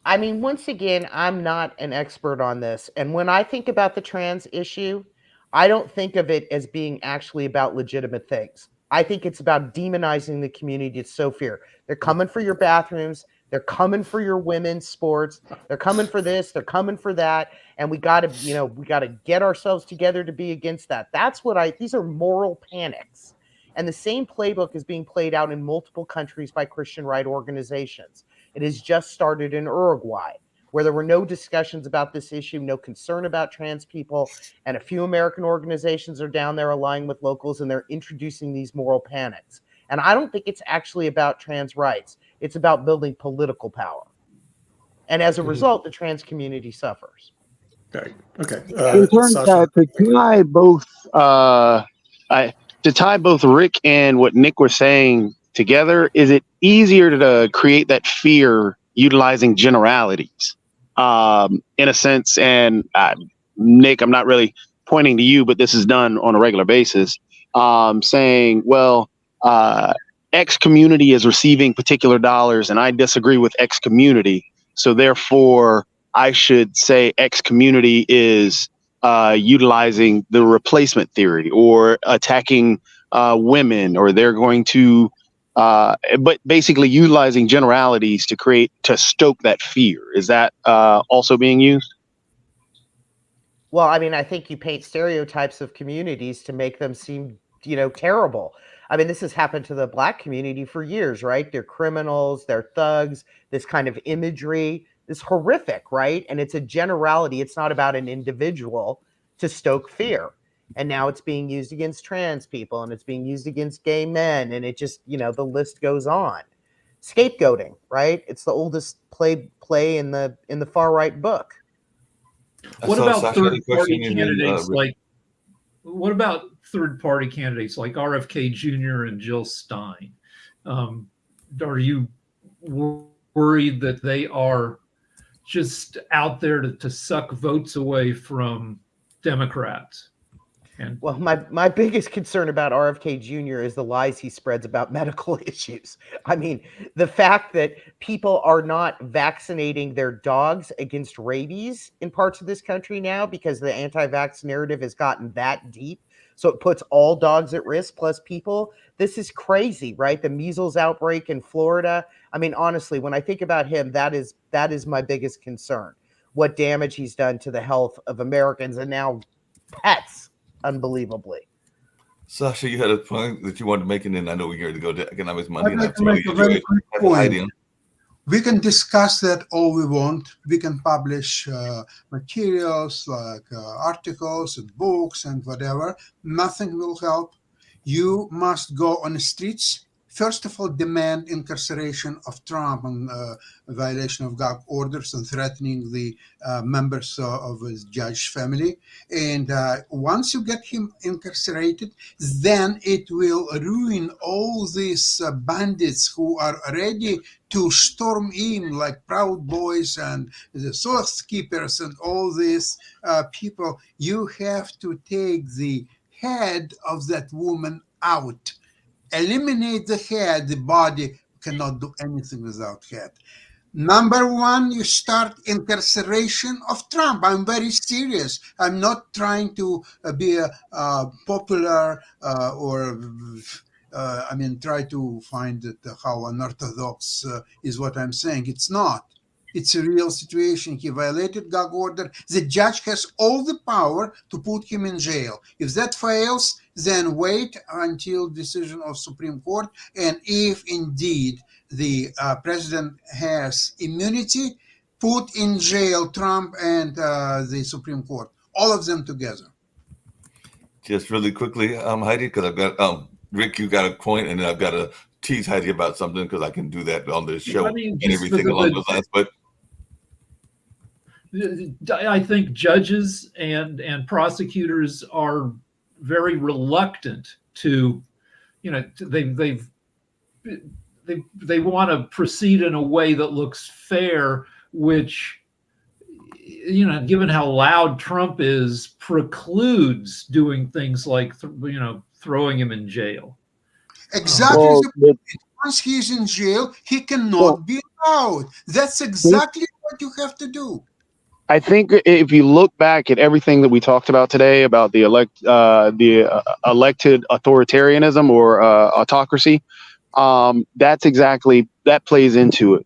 I mean, once again, I'm not an expert on this. And when I think about the trans issue, I don't think of it as being actually about legitimate things. I think it's about demonizing the community to sow fear. They're coming for your bathrooms. They're coming for your women's sports. They're coming for this. They're coming for that. And we got to get ourselves together to be against that. These are moral panics. And the same playbook is being played out in multiple countries by Christian right organizations. It has just started in Uruguay, where there were no discussions about this issue, no concern about trans people, and a few American organizations are down there aligning with locals, and they're introducing these moral panics. And I don't think it's actually about trans rights. It's about building political power. And as a result, the trans community suffers. Okay. Okay. In terms of to tie both Rick and what Nick were saying together, is it easier to create that fear utilizing generalities in a sense? And Nick, I'm not really pointing to you, but this is done on a regular basis, saying, well, X community is receiving particular dollars and I disagree with X community. So therefore, I should say X community is utilizing the replacement theory or attacking women, or they're going to, but basically utilizing generalities to stoke that fear. Is that also being used? Well, I mean, I think you paint stereotypes of communities to make them seem, terrible. I mean, this has happened to the Black community for years, right? They're criminals, they're thugs, this kind of imagery is horrific, right? And it's a generality. It's not about an individual to stoke fear. And now it's being used against trans people and it's being used against gay men. And it just, the list goes on. Scapegoating, right? It's the oldest play in the far right book. What about third-party candidates what about third-party candidates like RFK Jr. and Jill Stein? Are you worried that they are just out there to suck votes away from Democrats? Well, my biggest concern about RFK Jr. is the lies he spreads about medical issues. I mean, the fact that people are not vaccinating their dogs against rabies in parts of this country now because the anti-vax narrative has gotten that deep. So it puts all dogs at risk plus people. This is crazy, right? The measles outbreak in Florida. I mean, honestly, when I think about him, that is my biggest concern. What damage he's done to the health of Americans and now pets. Unbelievably. Sasha, you had a point that you wanted to make, and then I know we're here to go to Economics Monday. I'd like to make a very quick point. We can discuss that all we want. We can publish materials like articles and books and whatever. Nothing will help. You must go on the streets, first of all, demand incarceration of Trump on violation of gag orders and threatening the members of his judge family. And once you get him incarcerated, then it will ruin all these bandits who are ready to storm him, like Proud Boys and the Source Keepers and all these people. You have to take the head of that woman out. Eliminate the head, the body cannot do anything without head. Number one, you start incarceration of Trump. I'm very serious. I'm not trying to be a popular try to find how unorthodox is what I'm saying. It's not. It's a real situation. He violated gag order. The judge has all the power to put him in jail. If that fails, then wait until decision of Supreme Court. And if indeed the president has immunity, put in jail Trump and the Supreme Court, all of them together. Just really quickly, Heidi, because I've got Rick, you got a point, and then I've got to tease Heidi about something because I can do that on this show and everything along those lines. But I think judges and prosecutors are very reluctant to, they want to proceed in a way that looks fair, which, given how loud Trump is, precludes doing things like, throwing him in jail. Exactly. Once he's in jail, he cannot be out. That's exactly what you have to do. I think if you look back at everything that we talked about today about the elected authoritarianism or autocracy, that plays into it.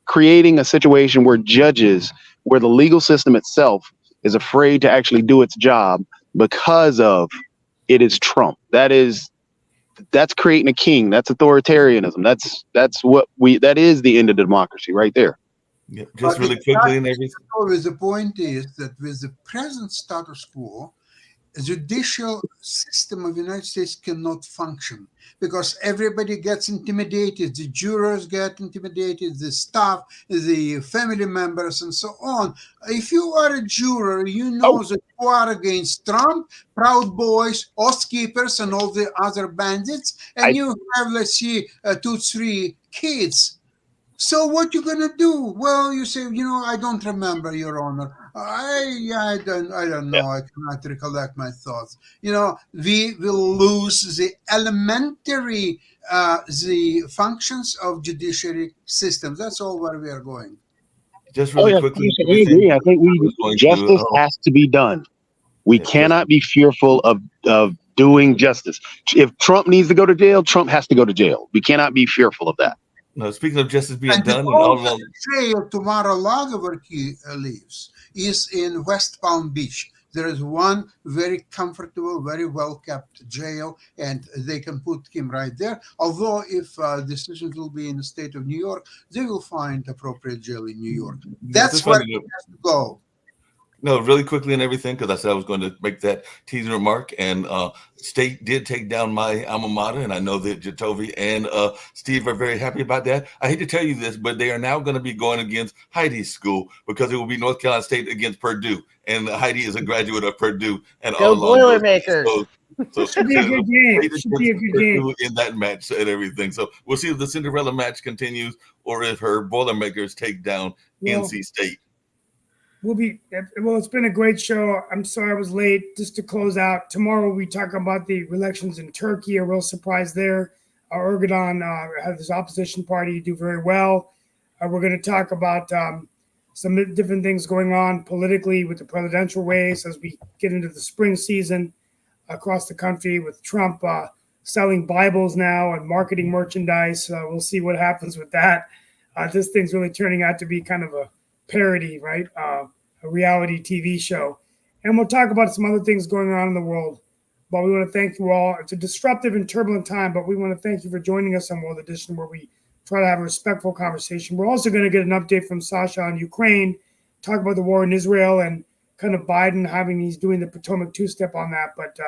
Creating a situation where where the legal system itself is afraid to actually do its job because of it is Trump. That's creating a king. That's authoritarianism. That is the end of democracy right there. Yeah, just really quickly and everything. The point is that with the present status quo, the judicial system of the United States cannot function because everybody gets intimidated. The jurors get intimidated, the staff, the family members, and so on. If you are a juror, you know that you are against Trump, Proud Boys, Oath Keepers, and all the other bandits, and you have, let's see, 2-3 kids. So what you gonna do? Well, you say, I don't remember, Your Honor. I don't know. Yeah. I cannot recollect my thoughts. We will lose the elementary, the functions of judiciary systems. That's all where we are going. Just really quickly. I think justice has to be done. We cannot be fearful of doing justice. If Trump needs to go to jail, Trump has to go to jail. We cannot be fearful of that. No, speaking of justice being and done, and all along jail to Mar-a-Lago where he lives is in West Palm Beach. There is one very comfortable, very well-kept jail, and they can put him right there. Although if decisions will be in the state of New York, they will find appropriate jail in New York. That's where he has to go. No, really quickly and everything, because I said I was going to make that teasing remark. And State did take down my alma mater, and I know that Jatovi and Steve are very happy about that. I hate to tell you this, but they are now going to be going against Heidi's school because it will be North Carolina State against Purdue. And Heidi is a graduate of Purdue. And go Boilermakers. So should be a good game. Should be a good game in that match and everything. So we'll see if the Cinderella match continues or if her Boilermakers take down NC State. It's been a great show. I'm sorry I was late. Just to close out, tomorrow we talk about the elections in Turkey. A real surprise there. Erdogan has his opposition party do very well. We're going to talk about some different things going on politically with the presidential race as we get into the spring season across the country with Trump selling Bibles now and marketing merchandise. We'll see what happens with that. This thing's really turning out to be kind of a parody, right? A reality TV show. And we'll talk about some other things going on in the world. But we want to thank you all. It's a disruptive and turbulent time, but we want to thank you for joining us on World Edition, where we try to have a respectful conversation. We're also going to get an update from Sasha on Ukraine, talk about the war in Israel and kind of Biden he's doing the Potomac two-step on that. But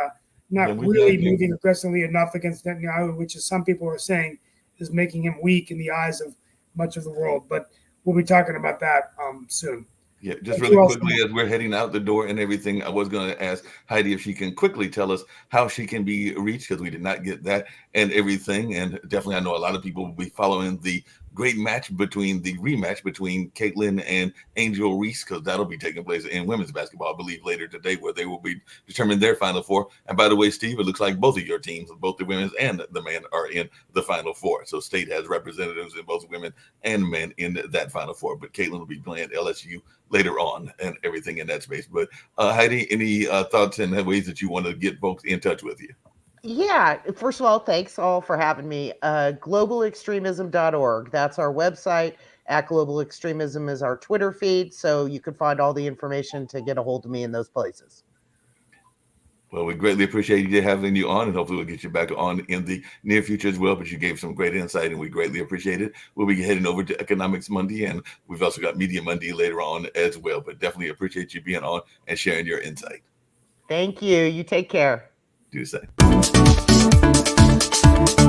not Yeah, we really got you. moving aggressively enough against Netanyahu, which is some people are saying is making him weak in the eyes of much of the world. But we'll be talking about that soon. Yeah, just Thank really you all so quickly much. as we're heading out the door and everything, I was going to ask Heidi if she can quickly tell us how she can be reached, because we did not get that and everything. And definitely, I know a lot of people will be following the great rematch between Caitlin and Angel Reese, because that'll be taking place in women's basketball, I believe, later today, where they will be determining their Final Four. And by the way, Steve, it looks like both of your teams, both the women's and the men, are in the Final Four. So State has representatives in both women and men in that Final Four. But Caitlin will be playing LSU later on and everything in that space. But Heidi, any thoughts and ways that you want to get folks in touch with you? Yeah, first of all, thanks all for having me. Globalextremism.org, that's our website. At Global Extremism is our Twitter feed, so you can find all the information to get a hold of me in those places. Well, we greatly appreciate you having you on, and hopefully we'll get you back on in the near future as well. But you gave some great insight, and we greatly appreciate it. We'll be heading over to Economics Monday, and we've also got Media Monday later on as well. But definitely appreciate you being on and sharing your insight. Thank you. You take care. Do the same.